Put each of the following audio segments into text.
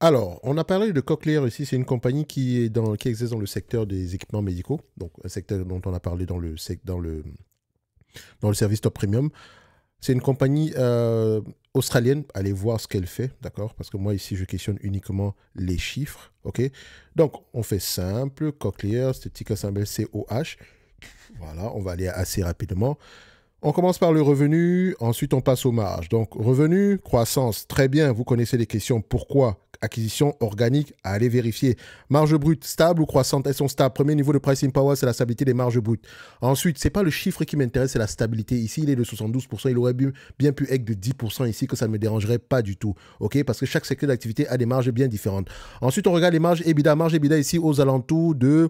Alors, on a parlé de Cochlear ici. C'est une compagnie qui existe dans le secteur des équipements médicaux, donc un secteur dont on a parlé dans le service top premium. C'est une compagnie australienne. Allez voir ce qu'elle fait, d'accord? Parce que moi, ici, je questionne uniquement les chiffres, ok? Donc, on fait simple. Cochlear, c'est ticker symbole COH. Voilà, on va aller assez rapidement. On commence par le revenu, ensuite on passe aux marges. Donc, revenu, croissance, très bien, vous connaissez les questions. Pourquoi? Acquisition organique, allez vérifier. Marge brute, stable ou croissante? Elles sont stables. Premier niveau de pricing power, c'est la stabilité des marges brutes. Ensuite, ce n'est pas le chiffre qui m'intéresse, c'est la stabilité. Ici, il est de 72%, il aurait bien pu être de 10% ici, que ça ne me dérangerait pas du tout. Ok? Parce que chaque secteur d'activité a des marges bien différentes. Ensuite, on regarde les marges EBITDA. Marge EBITDA ici aux alentours de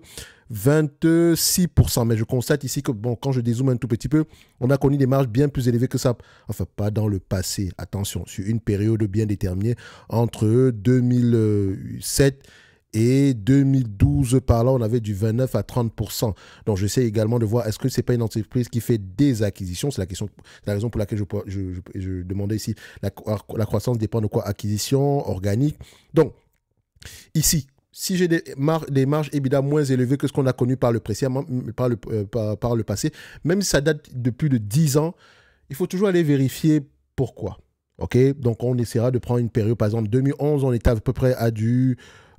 26%. Mais je constate ici que, bon, quand je dézoome un tout petit peu, on a connu des marges bien plus élevées que ça. Enfin, pas dans le passé. Attention, sur une période bien déterminée, entre 2007 et 2012, par là, on avait du 29 à 30%. Donc, j'essaie également de voir, est-ce que ce n'est pas une entreprise qui fait des acquisitions? C'est la raison pour laquelle je demandais ici, la croissance dépend de quoi? Acquisition, organique. Donc, ici, si j'ai des marges EBITDA moins élevées que ce qu'on a connu par le passé, même si ça date de plus de 10 ans, il faut toujours aller vérifier pourquoi. OK? Donc, on essaiera de prendre une période. Par exemple, 2011, on était à peu près à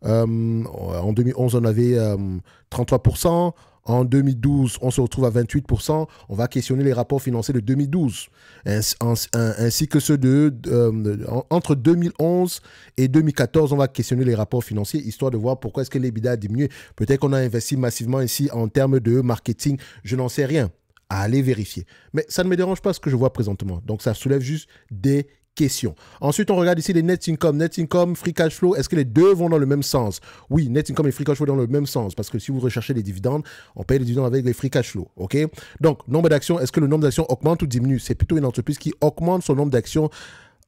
en 2011, on avait 33%. En 2012, on se retrouve à 28%. On va questionner les rapports financiers de 2012, ainsi que ceux entre 2011 et 2014. On va questionner les rapports financiers, histoire de voir pourquoi est-ce que l'EBITDA a diminué. Peut-être qu'on a investi massivement ici en termes de marketing. Je n'en sais rien. À aller vérifier. Mais ça ne me dérange pas ce que je vois présentement. Donc, ça soulève juste des questions. Ensuite, on regarde ici les net income, free cash flow. Est-ce que les deux vont dans le même sens? Oui, net income et free cash flow dans le même sens. Parce que si vous recherchez les dividendes, on paye les dividendes avec les free cash flow. OK? Donc, nombre d'actions, est-ce que le nombre d'actions augmente ou diminue? C'est plutôt une entreprise qui augmente son nombre d'actions.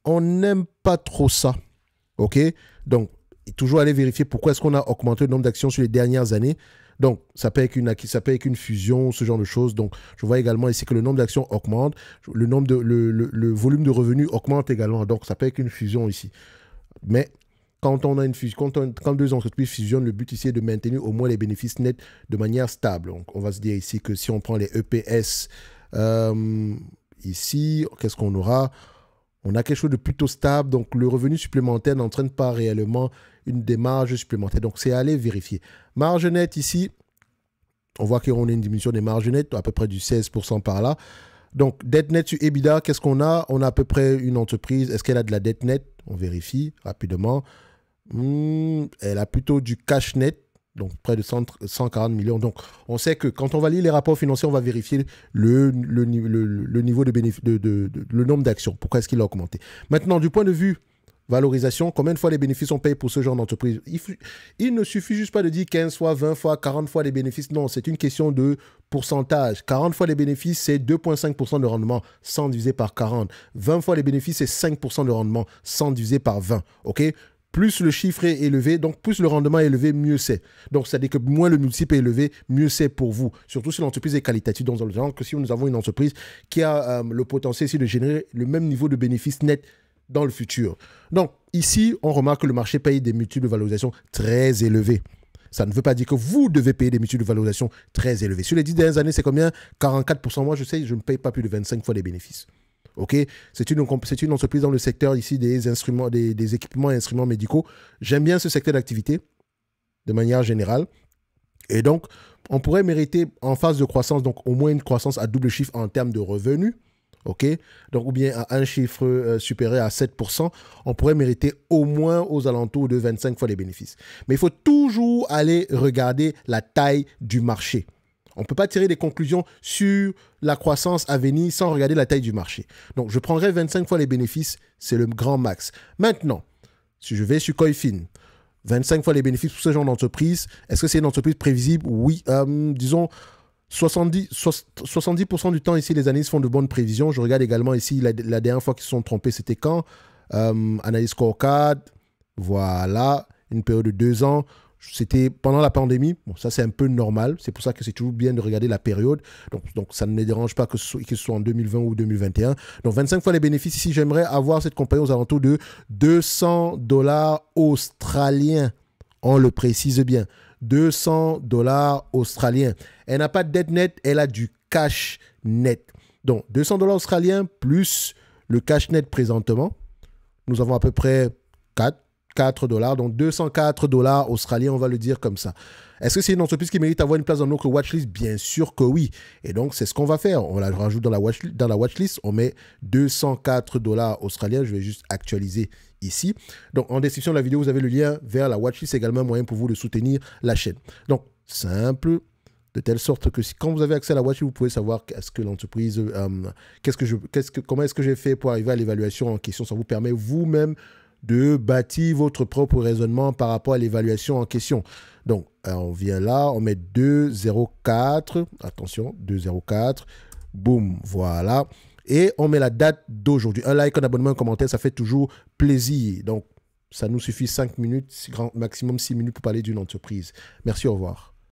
On n'aime pas trop ça. OK? Donc, toujours aller vérifier pourquoi est-ce qu'on a augmenté le nombre d'actions sur les dernières années. Donc, ça peut être une fusion, ce genre de choses. Donc, je vois également ici que le nombre d'actions augmente, le volume de revenus augmente également. Donc, ça peut être une fusion ici. Mais quand on a une fusion, quand deux entreprises fusionnent, le but ici est de maintenir au moins les bénéfices nets de manière stable. Donc, on va se dire ici que si on prend les EPS, ici, qu'est-ce qu'on aura? On a quelque chose de plutôt stable, donc le revenu supplémentaire n'entraîne pas réellement une démarche supplémentaire. Donc, c'est à aller vérifier. Marge nette ici, on voit qu'on a une diminution des marges nettes, à peu près du 16% par là. Donc, dette nette sur EBITDA, qu'est-ce qu'on a? On a à peu près une entreprise. Est-ce qu'elle a de la dette nette? On vérifie rapidement. Elle a plutôt du cash net, donc près de 140 millions. Donc, on sait que quand on va lire les rapports financiers, on va vérifier le niveau de bénéfice, le nombre d'actions. Pourquoi est-ce qu'il a augmenté? Maintenant, du point de vue valorisation, combien de fois les bénéfices on paye pour ce genre d'entreprise? Il ne suffit juste pas de dire 15 fois, 20 fois, 40 fois les bénéfices. Non, c'est une question de pourcentage. 40 fois les bénéfices, c'est 2,5% de rendement, 100 divisé par 40. 20 fois les bénéfices, c'est 5% de rendement, 100 divisé par 20. OK? Plus le chiffre est élevé, donc plus le rendement est élevé, mieux c'est. Donc, c'est-à-dire que moins le multiple est élevé, mieux c'est pour vous. Surtout si l'entreprise est qualitative, dans le genre que si nous avons une entreprise qui a le potentiel ici de générer le même niveau de bénéfice net dans le futur. Donc, ici, on remarque que le marché paye des multiples de valorisation très élevés. Ça ne veut pas dire que vous devez payer des multiples de valorisation très élevés. Sur les 10 dernières années, c'est combien? 44%. Moi, je sais, je ne paye pas plus de 25 fois les bénéfices. OK? C'est une entreprise dans le secteur ici des instruments, des équipements et instruments médicaux. J'aime bien ce secteur d'activité de manière générale. Et donc, on pourrait mériter en phase de croissance, donc au moins une croissance à double chiffre en termes de revenus. OK? Donc, ou bien à un chiffre supérieur à 7%, on pourrait mériter au moins aux alentours de 25 fois les bénéfices. Mais il faut toujours aller regarder la taille du marché. On ne peut pas tirer des conclusions sur la croissance à venir sans regarder la taille du marché. Donc, je prendrai 25 fois les bénéfices, c'est le grand max. Maintenant, si je vais sur Coifin, 25 fois les bénéfices pour ce genre d'entreprise, est-ce que c'est une entreprise prévisible? Oui, disons 70% du temps ici, les analystes font de bonnes prévisions. Je regarde également ici, la dernière fois qu'ils se sont trompés, c'était quand? Analyse scorecard, voilà, une période de 2 ans. C'était pendant la pandémie. Bon, ça, c'est un peu normal. C'est pour ça que c'est toujours bien de regarder la période. Donc ça ne me dérange pas que ce soit en 2020 ou 2021. Donc, 25 fois les bénéfices. Ici, j'aimerais avoir cette compagnie aux alentours de 200 dollars australiens. On le précise bien. 200 dollars australiens. Elle n'a pas de dette nette, elle a du cash net. Donc, 200 dollars australiens plus le cash net présentement. Nous avons à peu près 4 dollars, donc 204 dollars australiens, on va le dire comme ça. Est-ce que c'est une entreprise qui mérite d'avoir une place dans notre watchlist? Bien sûr que oui. Et donc, c'est ce qu'on va faire. On la rajoute dans la watchlist. On met 204 dollars australiens. Je vais juste actualiser ici. Donc, en description de la vidéo, vous avez le lien vers la watchlist. C'est également un moyen pour vous de soutenir la chaîne. Donc, simple, de telle sorte que quand vous avez accès à la watchlist, vous pouvez savoir est-ce que l'entreprise, comment est-ce que j'ai fait pour arriver à l'évaluation en question. Ça vous permet vous-même de bâtir votre propre raisonnement par rapport à l'évaluation en question. Donc, on vient là, on met 2,04. Attention, 2,04. Boum, voilà. Et on met la date d'aujourd'hui. Un like, un abonnement, un commentaire, ça fait toujours plaisir. Donc, ça nous suffit 5 minutes, maximum 6 minutes pour parler d'une entreprise. Merci, au revoir.